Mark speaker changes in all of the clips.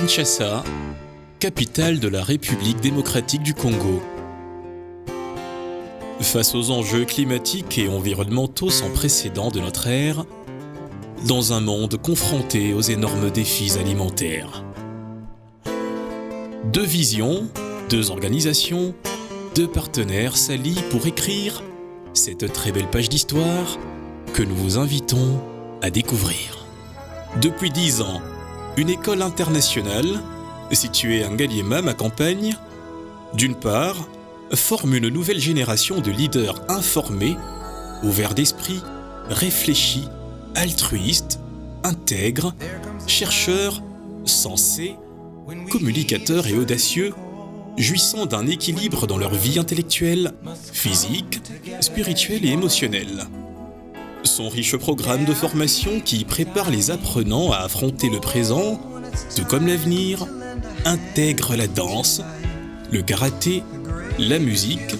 Speaker 1: Kinshasa, capitale de la République démocratique du Congo. Face aux enjeux climatiques et environnementaux sans précédent de notre ère, dans un monde confronté aux énormes défis alimentaires. Deux visions, deux organisations, deux partenaires s'allient pour écrire cette très belle page d'histoire que nous vous invitons à découvrir. Depuis 10 ans, une école internationale, située à Ngaliema, ma campagne, d'une part, forme une nouvelle génération de leaders informés, ouverts d'esprit, réfléchis, altruistes, intègres, chercheurs, sensés, communicateurs et audacieux, jouissant d'un équilibre dans leur vie intellectuelle, physique, spirituelle et émotionnelle. Son riche programme de formation qui prépare les apprenants à affronter le présent, tout comme l'avenir, intègre la danse, le karaté, la musique,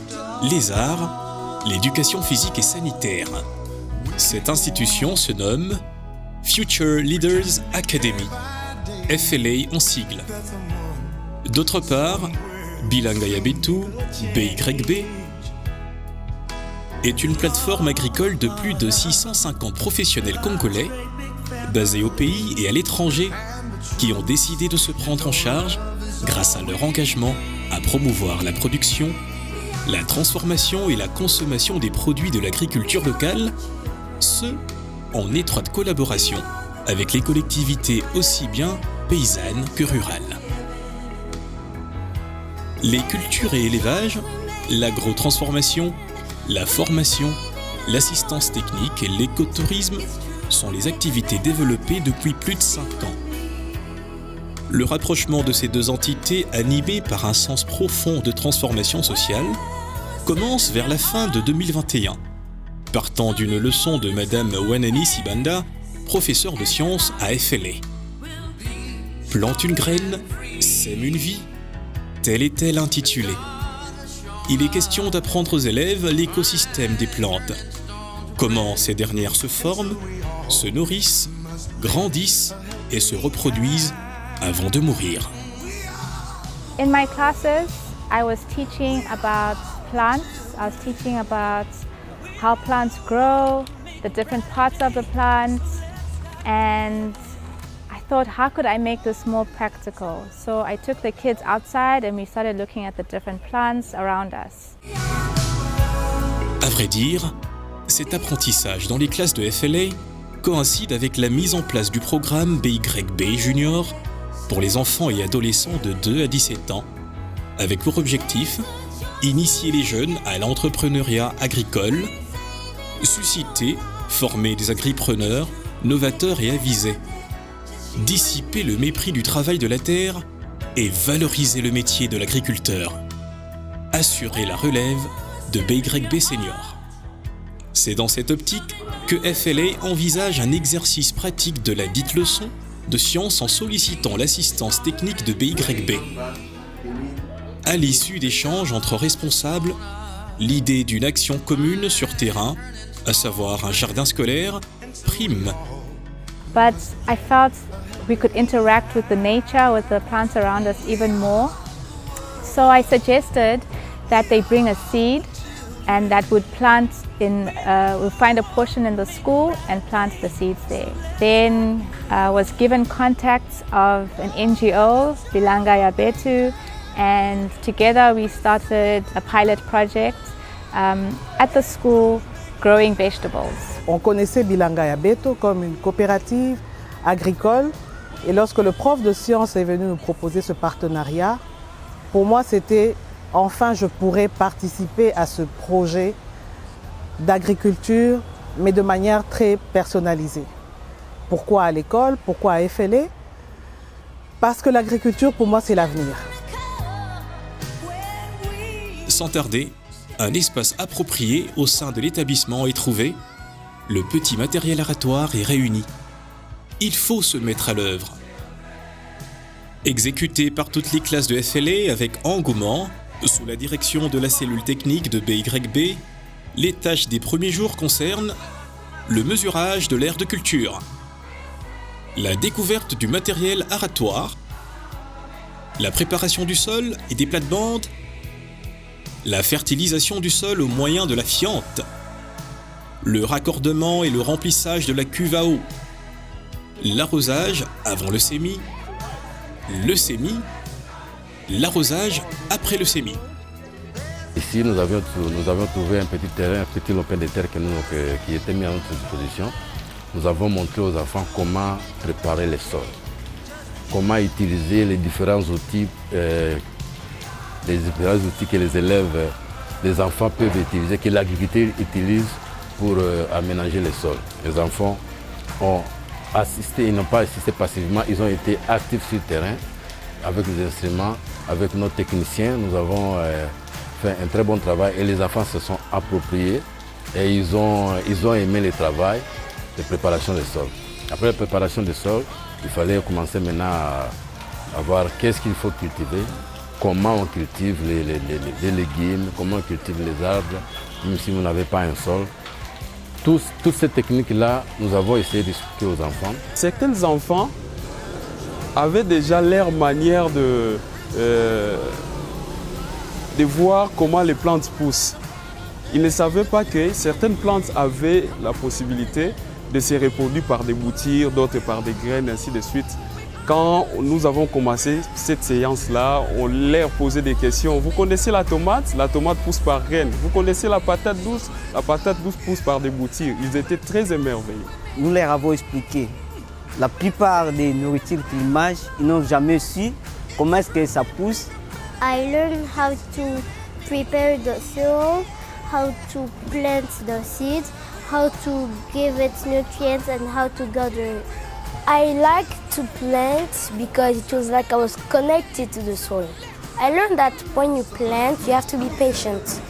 Speaker 1: les arts, l'éducation physique et sanitaire. Cette institution se nomme Future Leaders Academy, FLA en sigle. D'autre part, Bilanga Ya Betu, BYB, est une plateforme agricole de plus de 650 professionnels congolais, basés au pays et à l'étranger, qui ont décidé de se prendre en charge, grâce à leur engagement, à promouvoir la production, la transformation et la consommation des produits de l'agriculture locale, ce, en étroite collaboration avec les collectivités aussi bien paysannes que rurales. Les cultures et élevages, l'agrotransformation, la formation, l'assistance technique et l'écotourisme sont les activités développées depuis plus de 5 ans. Le rapprochement de ces deux entités, animé par un sens profond de transformation sociale, commence vers la fin de 2021, partant d'une leçon de Madame Wanani Sibanda, professeure de sciences à FLA. Plante une graine, sème une vie, tel est-elle intitulée. Il est question d'apprendre aux élèves l'écosystème des plantes, comment ces dernières se forment, se nourrissent, grandissent et se reproduisent avant de mourir.
Speaker 2: In my classes, I was teaching about plants. I was teaching about how plants grow, the different parts of the plants, and I thought, how could I make this more practical? So I took the kids outside and we started looking at the different plants around us.
Speaker 1: À vrai dire, cet apprentissage dans les classes de FLA coïncide avec la mise en place du programme BYB Junior pour les enfants et adolescents de 2 à 17 ans, avec pour objectif initier les jeunes à l'entrepreneuriat agricole, susciter, former des agripreneurs, novateurs et avisés, dissiper le mépris du travail de la terre et valoriser le métier de l'agriculteur, assurer la relève de BYB Senior. C'est dans cette optique que FLA envisage un exercice pratique de la dite leçon de science en sollicitant l'assistance technique de BYB. À l'issue d'échanges entre responsables, l'idée d'une action commune sur terrain, à savoir un jardin scolaire, prime.
Speaker 2: But I felt we could interact with the nature, with the plants around us even more. So I suggested that they bring a seed and that would plant we'll find a portion in the school and plant the seeds there. Then was given contacts of an NGO, Bilanga Ya Betu, and together we started a pilot project at the school growing vegetables.
Speaker 3: On connaissait Bilanga Ya Betu comme une coopérative agricole et lorsque le prof de sciences est venu nous proposer ce partenariat, pour moi c'était enfin je pourrais participer à ce projet d'agriculture mais de manière très personnalisée. Pourquoi à l'école? Pourquoi à FLA? Parce que l'agriculture pour moi c'est l'avenir.
Speaker 1: Sans tarder, un espace approprié au sein de l'établissement est trouvé, le petit matériel aratoire est réuni. Il faut se mettre à l'œuvre. Exécuté par toutes les classes de FLA avec engouement, sous la direction de la cellule technique de BYB, les tâches des premiers jours concernent le mesurage de l'aire de culture, la découverte du matériel aratoire, la préparation du sol et des plates-bandes, la fertilisation du sol au moyen de la fiente, le raccordement et le remplissage de la cuve à eau, l'arrosage avant le semis, l'arrosage après le semis.
Speaker 4: Ici, nous avions trouvé un petit terrain, un petit lopin de terre qui était mis à notre disposition. Nous avons montré aux enfants comment préparer les sols, comment utiliser les différents outils que les élèves, les enfants peuvent utiliser, que l'agriculture utilise pour aménager les sols. Les enfants ont assisté, ils n'ont pas assisté passivement, ils ont été actifs sur le terrain avec les instruments, avec nos techniciens. Nous avons fait un très bon travail et les enfants se sont appropriés et ils ont aimé le travail de préparation des sols. Après la préparation des sols, il fallait commencer maintenant à voir qu'est-ce qu'il faut cultiver, comment on cultive les légumes, comment on cultive les arbres, même si vous n'avez pas un sol. Toutes ces techniques-là, nous avons essayé d'expliquer aux enfants.
Speaker 5: Certains enfants avaient déjà leur manière de voir comment les plantes poussent. Ils ne savaient pas que certaines plantes avaient la possibilité de se reproduire par des boutures, d'autres par des graines, ainsi de suite. Quand nous avons commencé cette séance-là, on leur posait des questions. Vous connaissez la tomate pousse par graines. Vous connaissez la patate douce pousse par des boutures. Ils étaient très émerveillés.
Speaker 6: Nous leur avons expliqué. La plupart des nourritures qu'ils mangent, ils n'ont jamais su comment est-ce que ça pousse.
Speaker 7: I learned how to prepare the soil, how to plant the seeds, how to give it nutrients and how to gather it. I like to plant because it was like I was connected to the soil. I learned that when you plant, you have to be patient.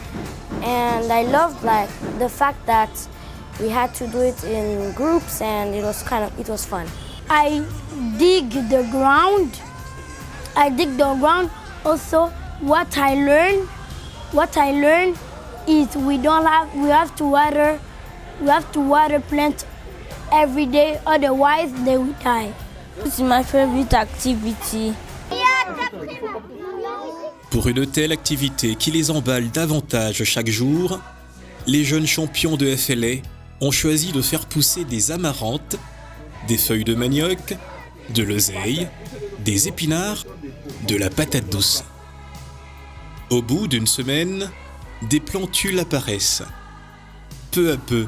Speaker 7: And I loved the fact that we had to do it in groups and it was fun.
Speaker 8: I dig the ground. Also, what I learned is we have to water plants every day, otherwise they will die.
Speaker 9: It's my favorite activity.
Speaker 1: Pour une telle activité qui les emballe davantage chaque jour, les jeunes champions de FLA ont choisi de faire pousser des amarantes, des feuilles de manioc, de l'oseille, des épinards, de la patate douce. Au bout d'une semaine, des plantules apparaissent. Peu à peu,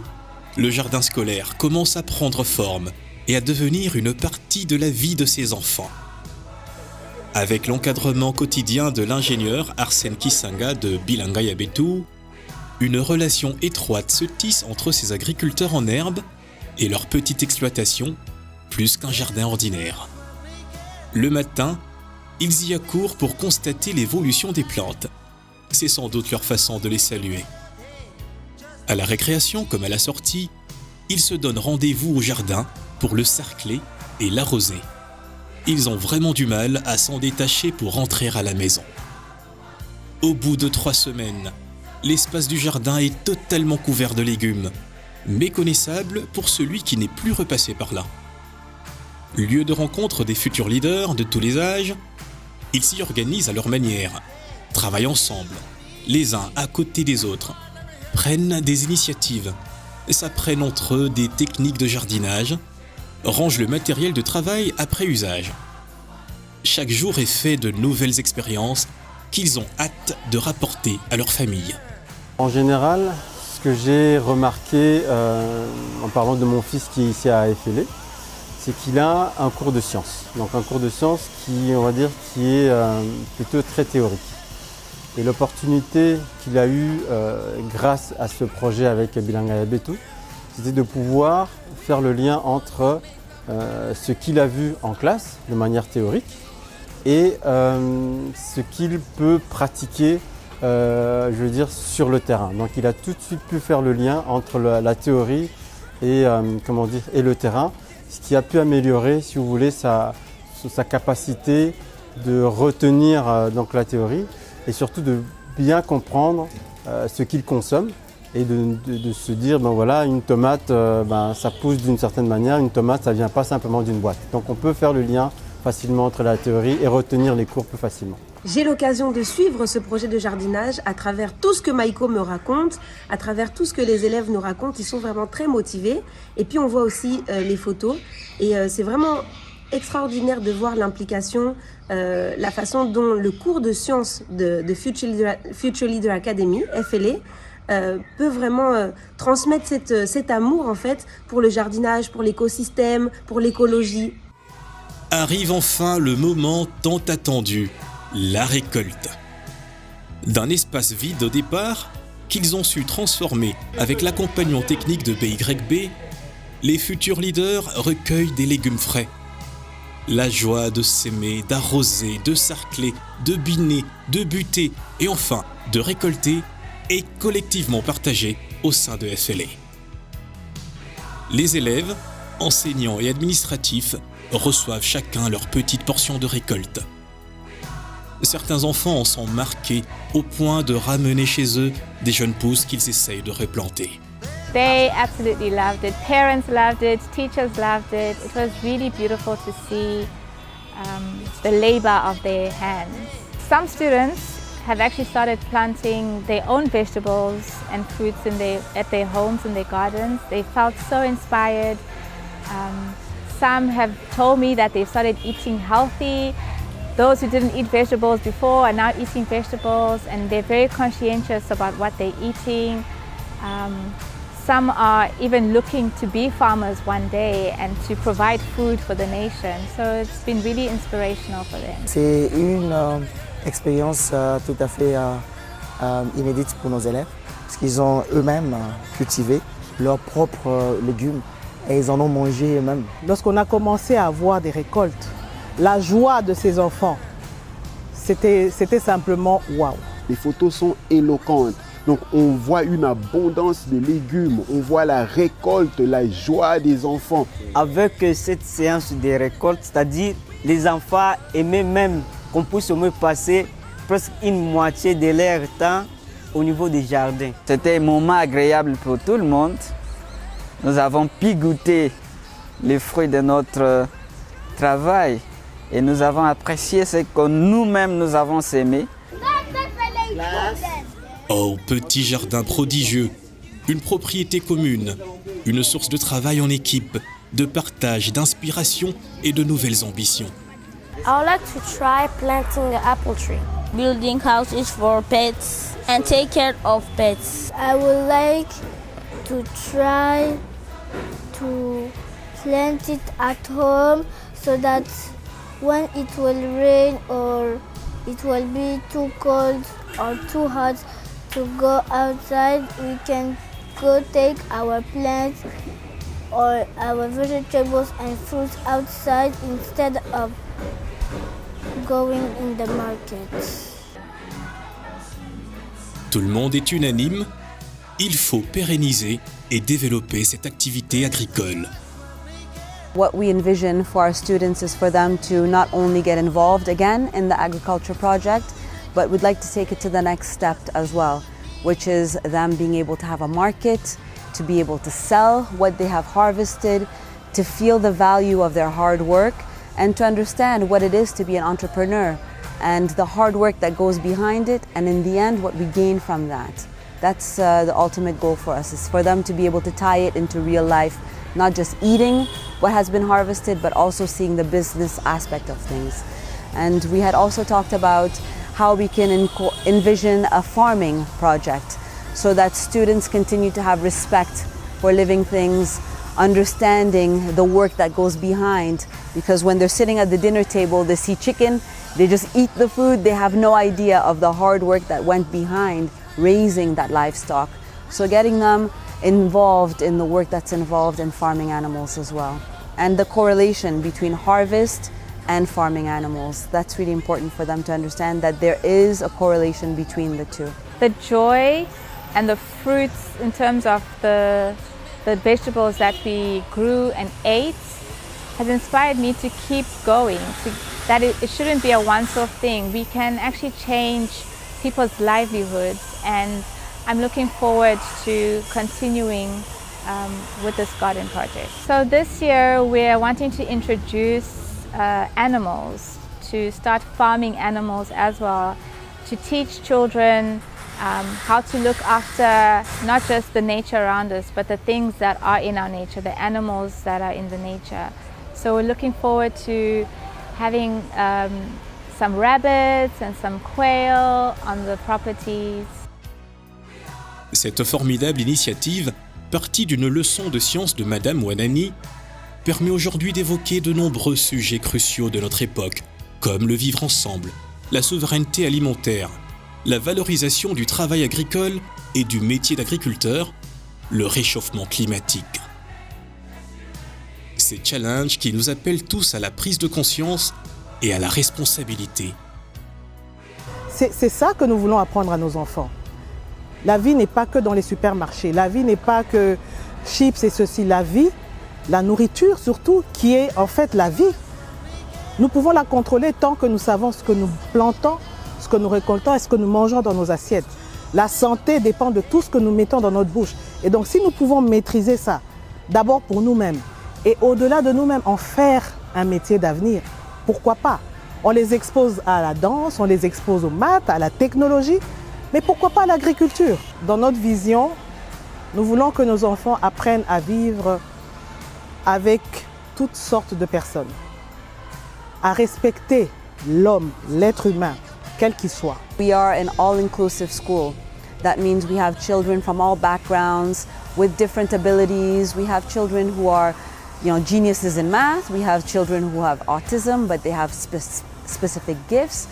Speaker 1: le jardin scolaire commence à prendre forme et à devenir une partie de la vie de ses enfants. Avec l'encadrement quotidien de l'ingénieur Arsène Kisanga de Bilanga Yabetou, une relation étroite se tisse entre ces agriculteurs en herbe et leur petite exploitation, plus qu'un jardin ordinaire. Le matin, ils y accourent pour constater l'évolution des plantes. C'est sans doute leur façon de les saluer. À la récréation comme à la sortie, ils se donnent rendez-vous au jardin pour le sarcler et l'arroser. Ils ont vraiment du mal à s'en détacher pour rentrer à la maison. Au bout de 3 semaines, l'espace du jardin est totalement couvert de légumes, méconnaissable pour celui qui n'est plus repassé par là. Lieu de rencontre des futurs leaders de tous les âges, ils s'y organisent à leur manière, travaillent ensemble, les uns à côté des autres, prennent des initiatives, s'apprennent entre eux des techniques de jardinage, rangent le matériel de travail après usage. Chaque jour est fait de nouvelles expériences qu'ils ont hâte de rapporter à leur famille.
Speaker 10: En général, ce que j'ai remarqué en parlant de mon fils qui est ici à FLA, c'est qu'il a un cours de sciences. Donc un cours de sciences qui est plutôt très théorique. Et l'opportunité qu'il a eue grâce à ce projet avec Bilanga Yabetou, c'était de pouvoir faire le lien entre ce qu'il a vu en classe de manière théorique et ce qu'il peut pratiquer sur le terrain. Donc il a tout de suite pu faire le lien entre la théorie et le terrain, ce qui a pu améliorer, si vous voulez, sa capacité de retenir la théorie et surtout de bien comprendre ce qu'il consomme et de se dire, une tomate, ça pousse d'une certaine manière, une tomate, ça ne vient pas simplement d'une boîte. Donc on peut faire le lien facilement entre la théorie et retenir les cours plus facilement.
Speaker 11: J'ai l'occasion de suivre ce projet de jardinage à travers tout ce que Maïko me raconte, à travers tout ce que les élèves nous racontent. Ils sont vraiment très motivés. Et puis on voit aussi les photos. Et c'est vraiment extraordinaire de voir l'implication, la façon dont le cours de sciences de Future Leader Academy, FLA, peut vraiment transmettre cet amour en fait pour le jardinage, pour l'écosystème, pour l'écologie.
Speaker 1: Arrive enfin le moment tant attendu, la récolte. D'un espace vide au départ, qu'ils ont su transformer avec l'accompagnement technique de BYB, les futurs leaders recueillent des légumes frais. La joie de s'aimer, d'arroser, de sarcler, de biner, de buter et enfin de récolter est collectivement partagée au sein de FLA. Les élèves, enseignants et administratifs reçoivent chacun leur petite portion de récolte. Certains enfants en sont marqués au point de ramener chez eux des jeunes pousses qu'ils essayent de replanter.
Speaker 2: They absolutely loved it. Parents loved it. Teachers loved it. It was really beautiful to see the labor of their hands. Some students have actually started planting their own vegetables and fruits at their homes and their gardens. They felt so inspired. Some have told me that they've started eating healthy. Those who didn't eat vegetables before are now eating vegetables, and they're very conscientious about what they're eating. Some are even looking to be farmers one day and to provide food for the nation. So it's been really inspirational for them.
Speaker 12: C'est une expérience tout à fait inédite pour nos élèves, parce qu'ils ont eux-mêmes cultivé leurs propres légumes et ils en ont mangé eux-mêmes.
Speaker 3: Lorsqu'on a commencé à voir des récoltes, la joie de ces enfants, c'était simplement waouh.
Speaker 13: Les photos sont éloquentes. Donc on voit une abondance de légumes, on voit la récolte, la joie des enfants.
Speaker 6: Avec cette séance de récolte, c'est-à-dire les enfants aimaient même qu'on puisse au moins passer presque une moitié de leur temps au niveau des jardins.
Speaker 14: C'était un moment agréable pour tout le monde. Nous avons pu goûter les fruits de notre travail et nous avons apprécié ce que nous-mêmes nous avons sémé.
Speaker 1: Oh, petit jardin prodigieux, une propriété commune, une source de travail en équipe, de partage, d'inspiration et de nouvelles ambitions.
Speaker 9: I would like to try planting an apple tree, building houses for pets and take care of pets.
Speaker 7: I would like to try to plant it at home so that when it will rain or it will be too cold or too hot to go outside, we can go take our plants or our vegetables and fruits outside instead of going in the market.
Speaker 1: Tout le monde est unanime, il faut pérenniser et développer cette activité agricole.
Speaker 15: What we envision for our students is for them to not only get involved again in the agriculture project, but we'd like to take it to the next step as well, which is them being able to have a market, to be able to sell what they have harvested, to feel the value of their hard work, and to understand what it is to be an entrepreneur and the hard work that goes behind it, and in the end what we gain from that. That's the ultimate goal for us, is for them to be able to tie it into real life, not just eating what has been harvested, but also seeing the business aspect of things. And we had also talked about how we can envision a farming project so that students continue to have respect for living things, understanding the work that goes behind, because when they're sitting at the dinner table, they see chicken, they just eat the food, they have no idea of the hard work that went behind raising that livestock. So getting them involved in the work that's involved in farming animals as well. And the correlation between harvest and farming animals. That's really important for them to understand that there is a correlation between the two.
Speaker 2: The joy and the fruits in terms of the vegetables that we grew and ate has inspired me to keep going, that it shouldn't be a once-off thing. We can actually change people's livelihoods, and I'm looking forward to continuing with this garden project. So this year we're wanting to introduce animals, to start farming animals as well, to teach children how to look after not just the nature around us, but the things that are in our nature, the animals that are in the nature. So we're looking forward to having some rabbits and some quail on the properties.
Speaker 1: Cette formidable initiative, partie d'une leçon de science de Madame Wanani, permet aujourd'hui d'évoquer de nombreux sujets cruciaux de notre époque, comme le vivre ensemble, la souveraineté alimentaire, la valorisation du travail agricole et du métier d'agriculteur, le réchauffement climatique. Ces challenges qui nous appellent tous à la prise de conscience et à la responsabilité.
Speaker 3: C'est ça que nous voulons apprendre à nos enfants. La vie n'est pas que dans les supermarchés, la vie n'est pas que chips et ceci, la vie, la nourriture surtout, qui est en fait la vie. Nous pouvons la contrôler tant que nous savons ce que nous plantons, ce que nous récoltons et ce que nous mangeons dans nos assiettes. La santé dépend de tout ce que nous mettons dans notre bouche. Et donc si nous pouvons maîtriser ça, d'abord pour nous-mêmes, et au-delà de nous-mêmes, en faire un métier d'avenir, pourquoi pas? On les expose à la danse, on les expose aux maths, à la technologie, mais pourquoi pas à l'agriculture? Dans notre vision, nous voulons que nos enfants apprennent à vivre avec toutes sortes de personnes, à respecter l'homme, l'être humain, quel qu'il soit.
Speaker 15: We are an all-inclusive school. That means we have children from all backgrounds with different abilities. We have children who are, geniuses in math. We have children who have autism, but they have specific gifts.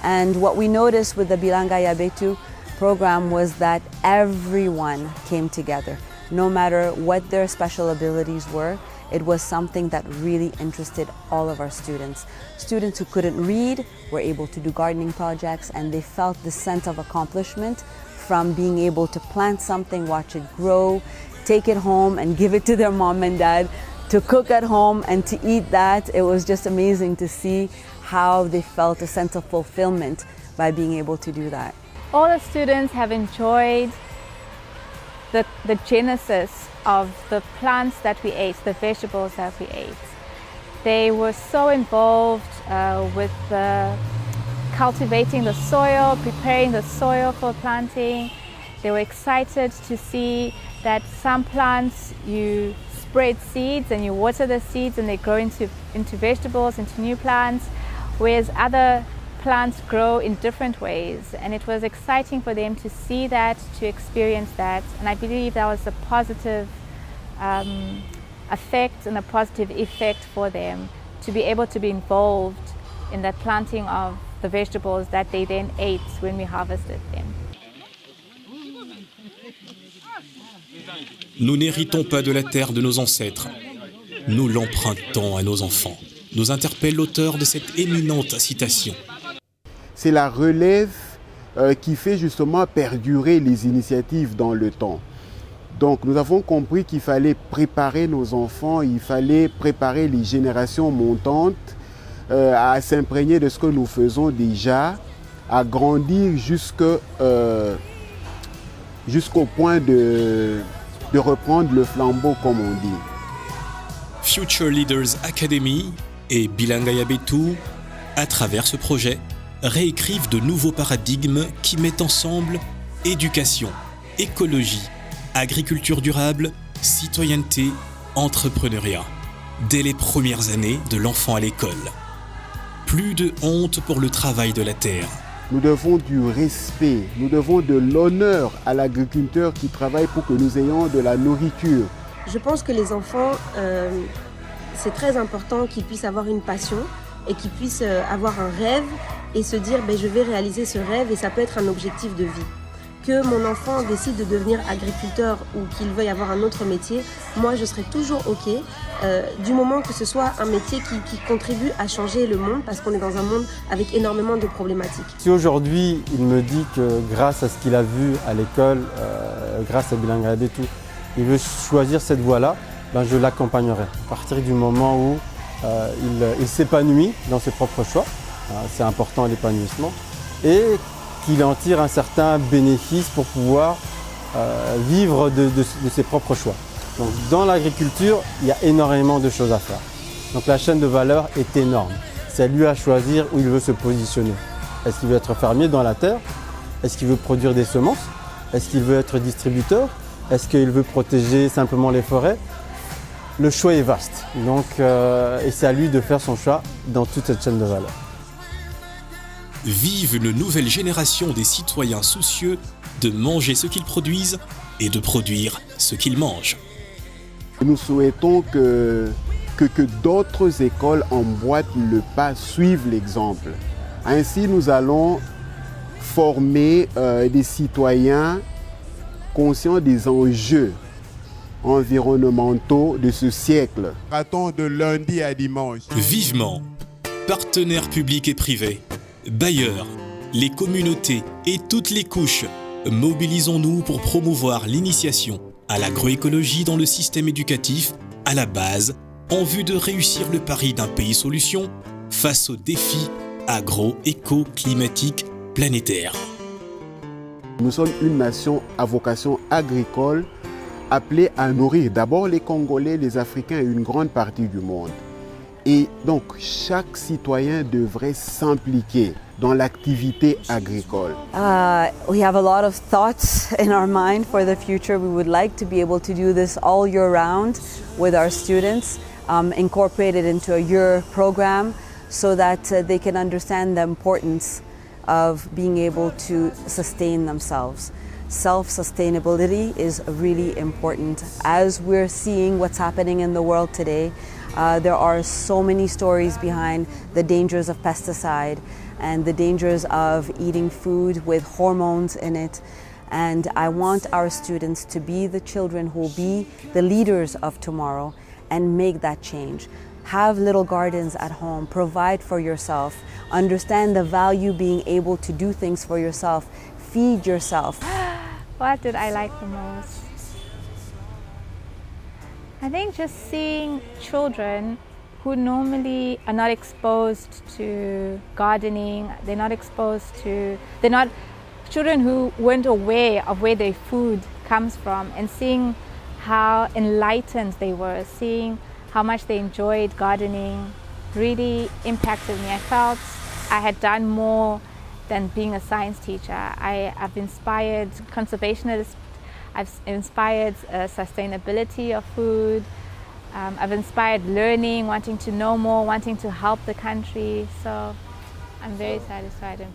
Speaker 15: And what we noticed with the Bilanga Yabetu program was that everyone came together. No matter what their special abilities were, it was something that really interested all of our students. Students who couldn't read were able to do gardening projects, and they felt the sense of accomplishment from being able to plant something, watch it grow, take it home and give it to their mom and dad, to cook at home and to eat that. It was just amazing to see how they felt a sense of fulfillment by being able to do that.
Speaker 2: All the students have enjoyed the genesis of the plants that we ate, the vegetables that we ate. They were so involved with cultivating the soil, preparing the soil for planting. They were excited to see that some plants you spread seeds and you water the seeds and they grow into vegetables, into new plants, whereas other plants grow in different ways, and it was exciting for them to see that, to experience that, and I believe that was a positive effect and a positive effect for them to be able to be involved in that planting of the vegetables that they then ate when we harvested them.
Speaker 1: Nous n'héritons pas de la terre de nos ancêtres, nous l'empruntons à nos enfants, nous interpelle l'auteur de cette éminente citation.
Speaker 13: C'est la relève qui fait justement perdurer les initiatives dans le temps. Donc nous avons compris qu'il fallait préparer nos enfants, il fallait préparer les générations montantes à s'imprégner de ce que nous faisons déjà, à grandir jusqu'au point de reprendre le flambeau, comme on dit.
Speaker 1: Future Leaders Academy et Bilanga Yabetu, à travers ce projet, réécrivent de nouveaux paradigmes qui mettent ensemble éducation, écologie, agriculture durable, citoyenneté, entrepreneuriat, dès les premières années de l'enfant à l'école. Plus de honte pour le travail de la terre.
Speaker 13: Nous devons du respect, nous devons de l'honneur à l'agriculteur qui travaille pour que nous ayons de la nourriture.
Speaker 11: Je pense que les enfants, c'est très important qu'ils puissent avoir une passion et qu'ils puissent avoir un rêve et se dire je vais réaliser ce rêve, et ça peut être un objectif de vie. Que mon enfant décide de devenir agriculteur ou qu'il veuille avoir un autre métier, moi je serai toujours OK, du moment que ce soit un métier qui contribue à changer le monde, parce qu'on est dans un monde avec énormément de problématiques.
Speaker 10: Si aujourd'hui il me dit que grâce à ce qu'il a vu à l'école, grâce à Bilanga Yabetu, il veut choisir cette voie-là, je l'accompagnerai. À partir du moment où il s'épanouit dans ses propres choix, c'est important l'épanouissement, et qu'il en tire un certain bénéfice pour pouvoir vivre de ses propres choix. Donc dans l'agriculture, il y a énormément de choses à faire. Donc la chaîne de valeur est énorme. C'est à lui à choisir où il veut se positionner. Est-ce qu'il veut être fermier dans la terre? Est-ce qu'il veut produire des semences? Est-ce qu'il veut être distributeur? Est-ce qu'il veut protéger simplement les forêts? Le choix est vaste. Donc, et c'est à lui de faire son choix dans toute cette chaîne de valeur.
Speaker 1: Vive une nouvelle génération des citoyens soucieux de manger ce qu'ils produisent et de produire ce qu'ils mangent.
Speaker 13: Nous souhaitons que d'autres écoles emboîtent le pas, suivent l'exemple. Ainsi, nous allons former des citoyens conscients des enjeux environnementaux de ce siècle.
Speaker 16: Marathon de lundi à dimanche.
Speaker 1: Vivement, partenaires publics et privés, bailleurs, les communautés et toutes les couches, mobilisons-nous pour promouvoir l'initiation à l'agroécologie dans le système éducatif à la base, en vue de réussir le pari d'un pays solution face aux défis agro-éco-climatiques planétaires.
Speaker 13: Nous sommes une nation à vocation agricole appelée à nourrir d'abord les Congolais, les Africains et une grande partie du monde. Et donc, chaque citoyen devrait s'impliquer dans l'activité agricole.
Speaker 15: We have a lot of thoughts in our mind for the future. We would like to be able to do this all year round with our students, incorporate it into a year program so that they can understand the importance of being able to sustain themselves. Self-sustainability is really important. As we're seeing what's happening in the world today, there are so many stories behind the dangers of pesticide and the dangers of eating food with hormones in it. And I want our students to be the children who will be the leaders of tomorrow and make that change. Have little gardens at home, provide for yourself, understand the value being able to do things for yourself, feed yourself.
Speaker 2: What did I like the most? I think just seeing children who normally are not exposed to gardening, they're not children who weren't aware of where their food comes from, and seeing how enlightened they were, seeing how much they enjoyed gardening really impacted me. I felt I had done more than being a science teacher. I've inspired conservationists, I've inspired sustainability of food, I've inspired learning, wanting to know more, wanting to help the country. So I'm very satisfied and